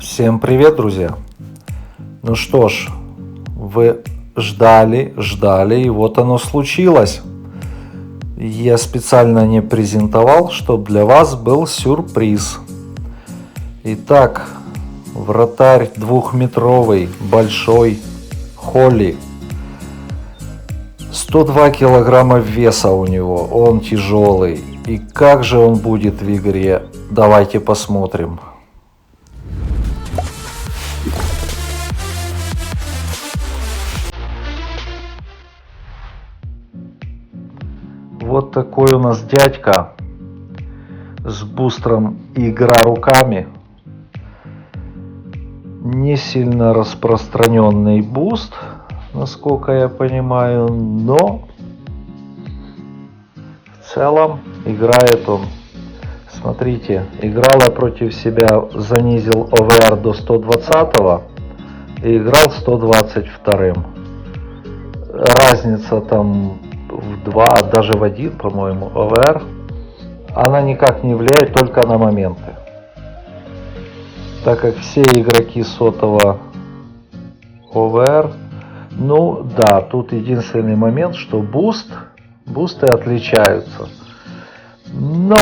Всем привет, друзья! Ну что ж, вы ждали, и вот оно случилось. Я специально не презентовал, чтобы для вас был сюрприз. Итак, вратарь двухметровый, большой, Холли. 102 килограмма веса у него, он тяжелый. И как же он будет в игре? Давайте посмотрим. Вот такой у нас дядька с бустером игра руками. Не сильно распространенный буст, насколько я понимаю, но в целом играет он. Смотрите, играл я против себя, занизил ОВР до 120 и играл 122. Разница там в 2, даже в 1, по-моему, ОВР, она никак не влияет, только на моменты. Так как все игроки сотого ОВР, ну да, тут единственный момент, что бусты отличаются. Но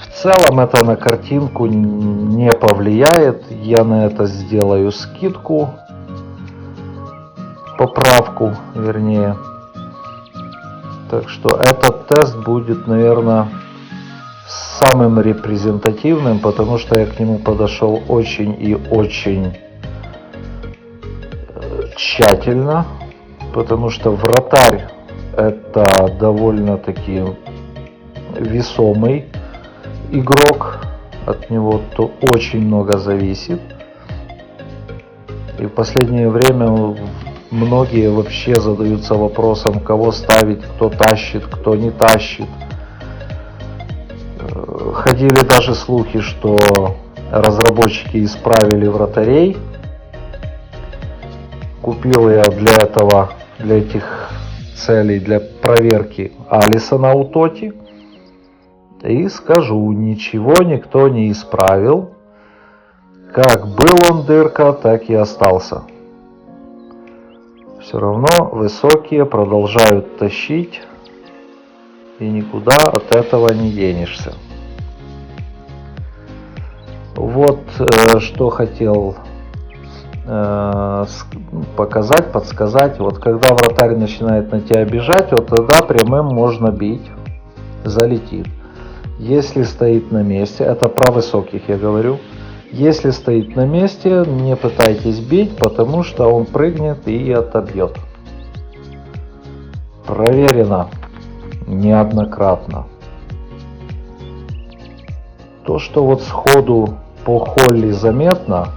в целом это на картинку не повлияет. Я на это сделаю скидку, поправку, вернее. Так что этот тест будет, наверное, самым репрезентативным, потому что я к нему подошел очень и очень тщательно, потому что вратарь это довольно-таки весомый игрок, от него то очень много зависит. И в последнее время многие вообще задаются вопросом, кого ставить, кто тащит, кто не тащит. Ходили даже слухи, что разработчики исправили вратарей. Купил я для этих целей, для проверки Алисона у Тоти. И скажу, ничего никто не исправил. Как был он дырка, так и остался. Все равно высокие продолжают тащить, и никуда от этого не денешься. Вот что хотел показать, подсказать. Вот когда вратарь начинает на тебя бежать, вот тогда прямым можно бить, залетит. Если стоит на месте, это про высоких я говорю. Если стоит на месте, не пытайтесь бить, потому что он прыгнет и отобьет. Проверено неоднократно. То, что вот сходу по Холли заметно,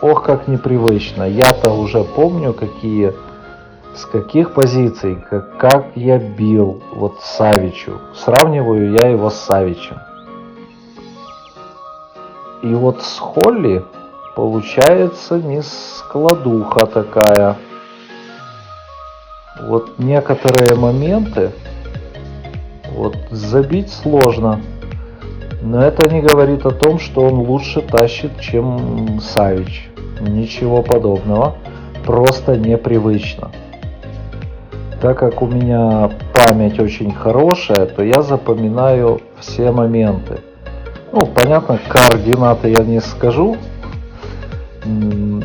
ох, как непривычно. Я-то уже помню, с каких позиций, как я бил вот Савичу. Сравниваю я его с Савичем. И вот с Холли получается не складуха такая. Вот некоторые моменты вот забить сложно. Но это не говорит о том, что он лучше тащит, чем Савич. Ничего подобного. Просто непривычно. Так как у меня память очень хорошая, то я запоминаю все моменты. Ну, понятно, координаты я не скажу в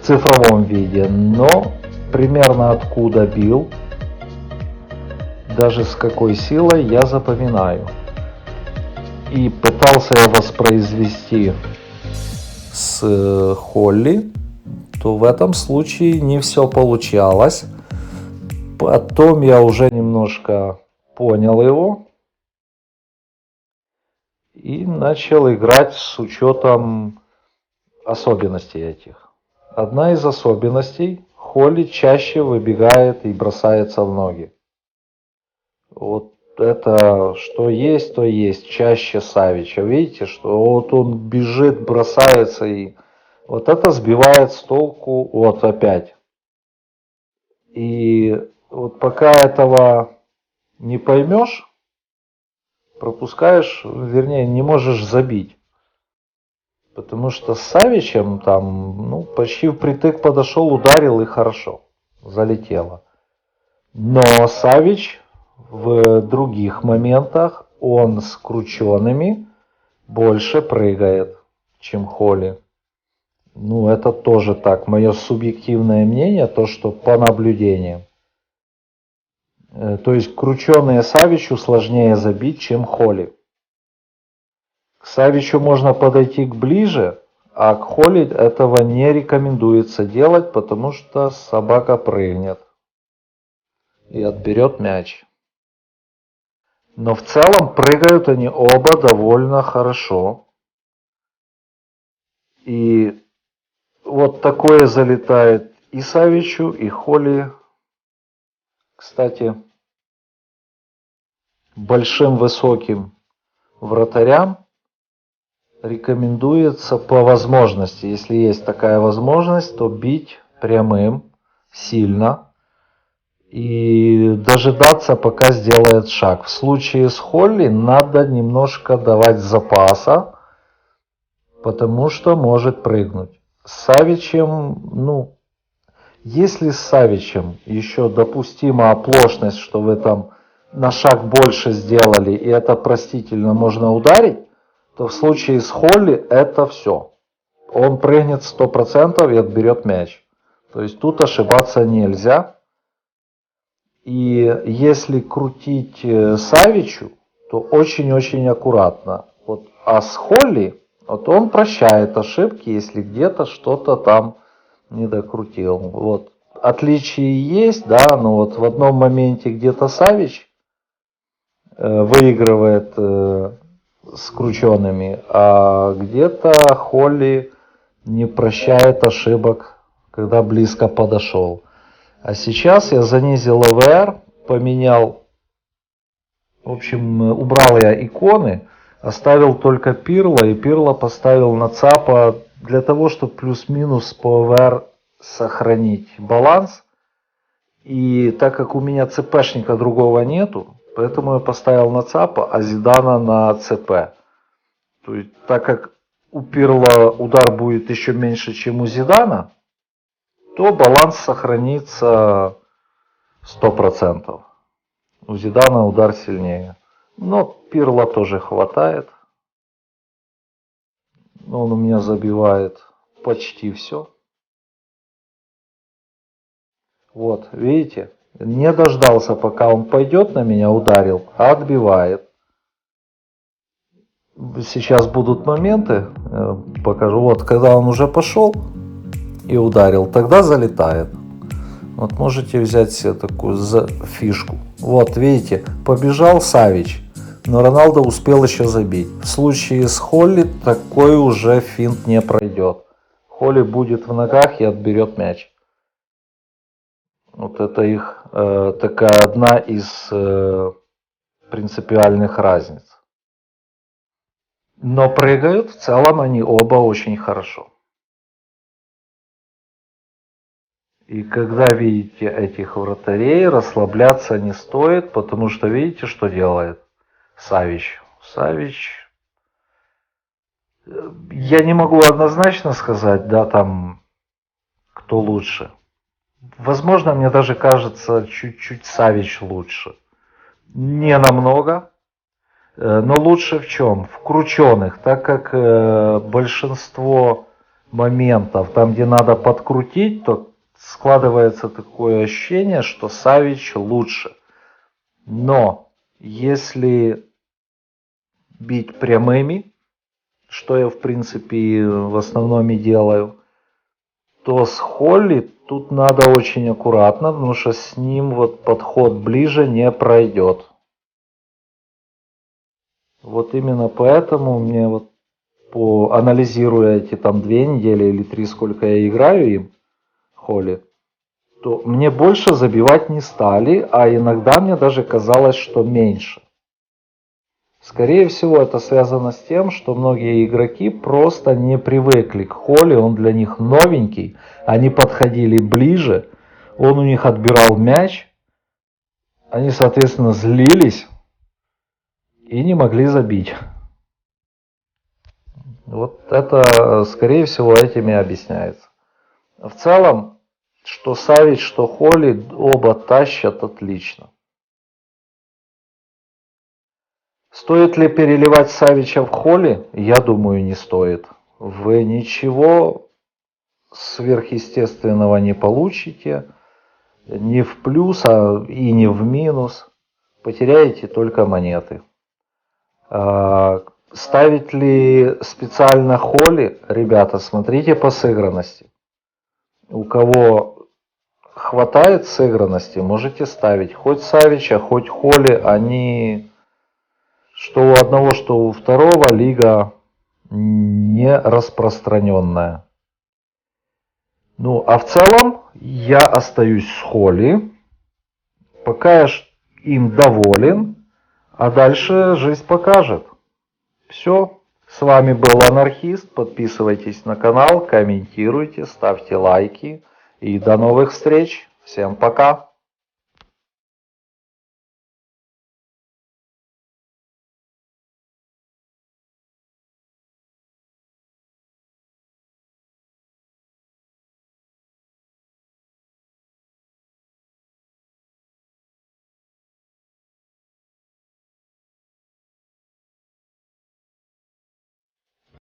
цифровом виде, но примерно откуда бил, даже с какой силой я запоминаю. И пытался я воспроизвести с Холли, то в этом случае не все получалось. Потом я уже немножко понял его и начал играть с учетом особенностей этих. Одна из особенностей: Холли чаще выбегает и бросается в ноги. Вот это что есть, то есть, чаще Савича. Видите, что вот он бежит, бросается, и вот это сбивает с толку, вот опять. И вот пока этого не поймешь, пропускаешь, вернее, не можешь забить. Потому что с Савичем там, ну, почти впритык подошел, ударил и хорошо. Залетело. Но Савич в других моментах, он с крученными больше прыгает, чем Холли. Ну, это тоже так, мое субъективное мнение, то, что по наблюдениям. То есть крученые Савичу сложнее забить, чем Холли. К Савичу можно подойти ближе, а к Холли этого не рекомендуется делать, потому что собака прыгнет и отберет мяч. Но в целом прыгают они оба довольно хорошо. И вот такое залетает и Савичу, и Холли. Кстати, большим высоким вратарям рекомендуется по возможности, если есть такая возможность, то бить прямым, сильно и дожидаться, пока сделает шаг. В случае с Холли надо немножко давать запаса, потому что может прыгнуть. С Савичем, ну, если с Савичем еще допустима оплошность, что вы там на шаг больше сделали, и это простительно можно ударить, то в случае с Холли это все. Он прыгнет 100% и отберет мяч. То есть тут ошибаться нельзя. И если крутить Савичу, то очень-очень аккуратно. Вот, а с Холли, вот он прощает ошибки, если где-то что-то там не докрутил. Вот. Отличия есть, да, но вот в одном моменте где-то Савич выигрывает с крученными, а где-то Холли не прощает ошибок, когда близко подошел. А сейчас я занизил ОВР, поменял, в общем, убрал я иконы, оставил только Пирло, и Пирло поставил на ЦАПа для того, чтобы плюс-минус по ОВР сохранить баланс. И так как у меня ЦПшника другого нету, поэтому я поставил на ЦАПа, а Зидана на ЦП. То есть, так как у Пирло удар будет еще меньше, чем у Зидана, то баланс сохранится 100%. У Зидана удар сильнее. Но Пирло тоже хватает. Он у меня забивает почти все. Вот, видите? Не дождался, пока он пойдет на меня, ударил, а отбивает. Сейчас будут моменты, покажу. Вот, когда он уже пошел и ударил, тогда залетает. Вот можете взять себе такую фишку. Вот, видите, побежал Савич, но Роналдо успел еще забить. В случае с Холли такой уже финт не пройдет. Холли будет в ногах и отберет мяч. Вот это их такая одна из принципиальных разниц. Но прыгают в целом они оба очень хорошо. И когда видите этих вратарей, расслабляться не стоит, потому что видите, что делает Савич. Савич, я не могу однозначно сказать, да, там, кто лучше. Возможно, мне даже кажется, чуть-чуть Савич лучше. Не намного, но лучше в чем? В крученых, так как большинство моментов, там, где надо подкрутить, то складывается такое ощущение, что Савич лучше. Но если бить прямыми, что я в принципе в основном и делаю, то с Холли тут надо очень аккуратно, потому что с ним вот подход ближе не пройдет. Вот именно поэтому мне вот анализируя эти там 2 недели или 3, сколько я играю им, Холли, то мне больше забивать не стали, а иногда мне даже казалось, что меньше. Скорее всего, это связано с тем, что многие игроки просто не привыкли к Холли, он для них новенький, они подходили ближе, он у них отбирал мяч, они, соответственно, злились и не могли забить. Вот это, скорее всего, этим и объясняется. В целом, что Савич, что Холли, оба тащат отлично. Стоит ли переливать Савича в Холли? Я думаю, не стоит. Вы ничего сверхъестественного не получите. Ни в плюс, и не в минус. Потеряете только монеты. Ставить ли специально Холли? Ребята, смотрите по сыгранности. У кого хватает сыгранности, можете ставить хоть Савича, хоть Холли. Они, что у одного, что у второго, лига не распространенная. Ну, а в целом я остаюсь с Холли, пока я им доволен, а дальше жизнь покажет. Все, с вами был Анархист, подписывайтесь на канал, комментируйте, ставьте лайки и до новых встреч. Всем пока!